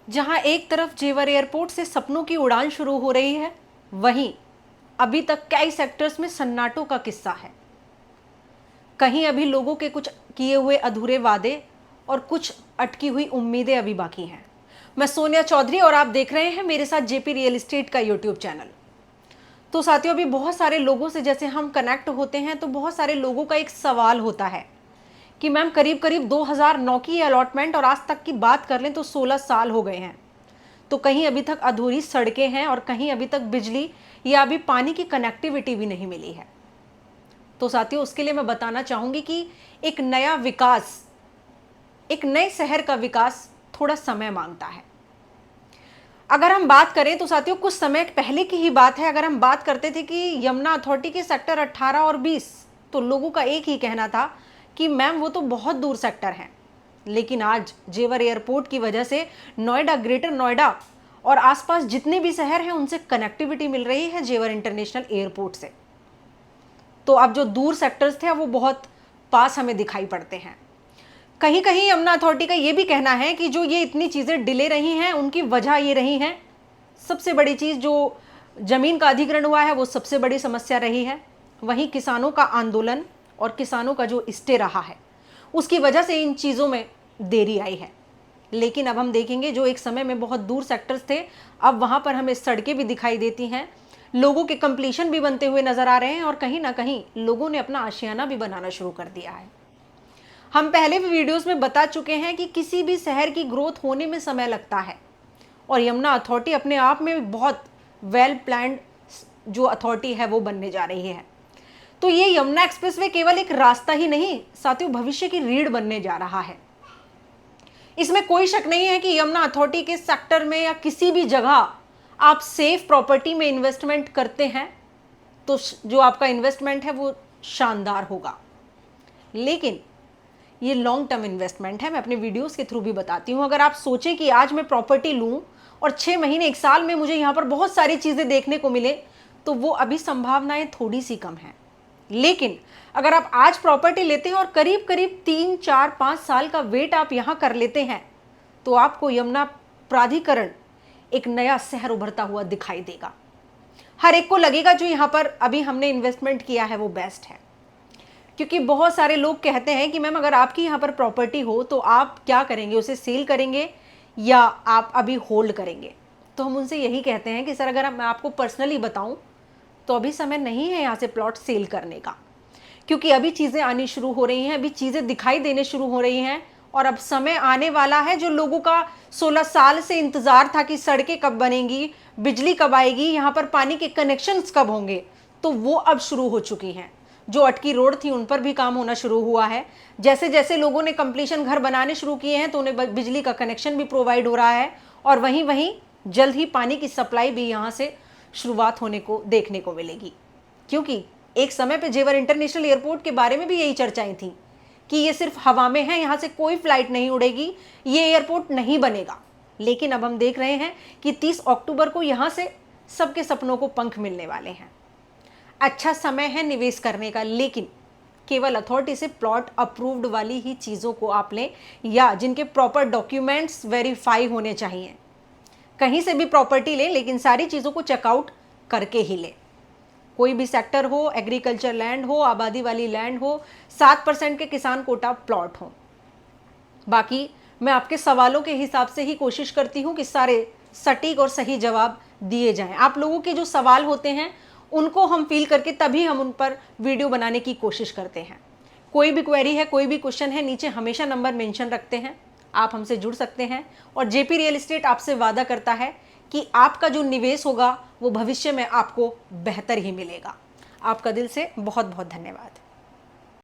जहां एक तरफ जेवर एयरपोर्ट से सपनों की उड़ान शुरू हो रही है, वहीं अभी तक कई सेक्टर्स में सन्नाटों का किस्सा है। कहीं अभी लोगों के कुछ किए हुए अधूरे वादे और कुछ अटकी हुई उम्मीदें अभी बाकी हैं। मैं सोनिया चौधरी और आप देख रहे हैं मेरे साथ जेपी रियल एस्टेट का यूट्यूब चैनल। तो साथियों, अभी बहुत सारे लोगों से जैसे हम कनेक्ट होते हैं तो बहुत सारे लोगों का एक सवाल होता है कि मैम करीब करीब 2009 की अलॉटमेंट और आज तक की बात कर लें तो 16 साल हो गए हैं, तो कहीं अभी तक अधूरी सड़कें हैं और कहीं अभी तक बिजली या अभी पानी की कनेक्टिविटी भी नहीं मिली है। तो साथियों, उसके लिए मैं बताना चाहूंगी कि एक नया विकास, एक नए शहर का विकास थोड़ा समय मांगता है। अगर हम बात करें तो साथियों, कुछ समय पहले की ही बात है, अगर हम बात करते थे कि यमुना अथॉरिटी के सेक्टर 18 और 20, तो लोगों का एक ही कहना था कि मैम वो तो बहुत दूर सेक्टर हैं। लेकिन आज जेवर एयरपोर्ट की वजह से नोएडा, ग्रेटर नोएडा और आसपास जितने भी शहर हैं उनसे कनेक्टिविटी मिल रही है जेवर इंटरनेशनल एयरपोर्ट से। तो अब जो दूर सेक्टर्स थे वो बहुत पास हमें दिखाई पड़ते हैं। कहीं कहीं यमुना अथॉरिटी का ये भी कहना है कि जो ये इतनी चीज़ें डिले रही हैं उनकी वजह ये रही हैं, सबसे बड़ी चीज़ जो ज़मीन का अधिग्रहण हुआ है वो सबसे बड़ी समस्या रही है। वहीं किसानों का आंदोलन और किसानों का जो स्टे रहा है उसकी वजह से इन चीज़ों में देरी आई है। लेकिन अब हम देखेंगे जो एक समय में बहुत दूर सेक्टर्स थे, अब वहाँ पर हमें सड़कें भी दिखाई देती हैं, लोगों के कंप्लीशन भी बनते हुए नज़र आ रहे हैं और कहीं ना कहीं लोगों ने अपना आशियाना भी बनाना शुरू कर दिया है। हम पहले भी वीडियोस में बता चुके हैं कि किसी भी शहर की ग्रोथ होने में समय लगता है और यमुना अथॉरिटी अपने आप में बहुत वेल प्लान्ड जो अथॉरिटी है वो बनने जा रही है। तो ये यमुना एक्सप्रेसवे केवल एक रास्ता ही नहीं साथियों, भविष्य की रीढ़ बनने जा रहा है। इसमें कोई शक नहीं है कि यमुना अथॉरिटी के सेक्टर में या किसी भी जगह आप सेफ प्रॉपर्टी में इन्वेस्टमेंट करते हैं तो जो आपका इन्वेस्टमेंट है वो शानदार होगा। लेकिन ये लॉन्ग टर्म इन्वेस्टमेंट है, मैं अपने वीडियोस के थ्रू भी बताती हूँ। अगर आप सोचें कि आज मैं प्रॉपर्टी लूँ और 6 महीने 1 साल में मुझे यहाँ पर बहुत सारी चीज़ें देखने को मिले, तो वो अभी संभावनाएं थोड़ी सी कम हैं। लेकिन अगर आप आज प्रॉपर्टी लेते हैं और करीब करीब 3, 4, 5 साल का वेट आप यहाँ कर लेते हैं, तो आपको यमुना प्राधिकरण एक नया शहर उभरता हुआ दिखाई देगा। हर एक को लगेगा जो यहाँ पर अभी हमने इन्वेस्टमेंट किया है वो बेस्ट है। क्योंकि बहुत सारे लोग कहते हैं कि मैम अगर आपकी यहाँ पर प्रॉपर्टी हो तो आप क्या करेंगे, उसे सेल करेंगे या आप अभी होल्ड करेंगे। तो हम उनसे यही कहते हैं कि सर अगर मैं आपको पर्सनली बताऊं तो अभी समय नहीं है यहाँ से प्लॉट सेल करने का, क्योंकि अभी चीज़ें आनी शुरू हो रही हैं, अभी चीज़ें दिखाई देने शुरू हो रही हैं और अब समय आने वाला है जो लोगों का 16 साल से इंतज़ार था कि सड़कें कब बनेंगी, बिजली कब आएगी, यहाँ पर पानी के कनेक्शंस कब होंगे, तो वो अब शुरू हो चुकी हैं। जो अटकी रोड थी उन पर भी काम होना शुरू हुआ है। जैसे जैसे लोगों ने कंप्लीशन घर बनाने शुरू किए हैं तो उन्हें बिजली का कनेक्शन भी प्रोवाइड हो रहा है और वहीं वहीं जल्द ही पानी की सप्लाई भी यहाँ से शुरुआत होने को देखने को मिलेगी। क्योंकि एक समय पे जेवर इंटरनेशनल एयरपोर्ट के बारे में भी यही चर्चाएं थी कि ये सिर्फ हवा में है, यहाँ से कोई फ्लाइट नहीं उड़ेगी, ये एयरपोर्ट नहीं बनेगा। लेकिन अब हम देख रहे हैं कि 30 अक्टूबर को यहाँ से सबके सपनों को पंख मिलने वाले हैं। अच्छा समय है निवेश करने का, लेकिन केवल अथॉरिटी से प्लॉट अप्रूव्ड वाली ही चीज़ों को आप लें या जिनके प्रॉपर डॉक्यूमेंट्स वेरीफाई होने चाहिए। कहीं से भी प्रॉपर्टी लें लेकिन सारी चीज़ों को चेकआउट करके ही लें। कोई भी सेक्टर हो, एग्रीकल्चर लैंड हो, आबादी वाली लैंड हो, 7% के किसान कोटा प्लॉट हो। बाकी मैं आपके सवालों के हिसाब से ही कोशिश करती हूँ कि सारे सटीक और सही जवाब दिए जाएं। आप लोगों के जो सवाल होते हैं उनको हम फील करके तभी हम उन पर वीडियो बनाने की कोशिश करते हैं। कोई भी क्वेरी है, कोई भी क्वेश्चन है, नीचे हमेशा नंबर मेंशन रखते हैं, आप हमसे जुड़ सकते हैं। और जेपी रियल एस्टेट आपसे वादा करता है कि आपका जो निवेश होगा वो भविष्य में आपको बेहतर ही मिलेगा। आपका दिल से बहुत बहुत धन्यवाद।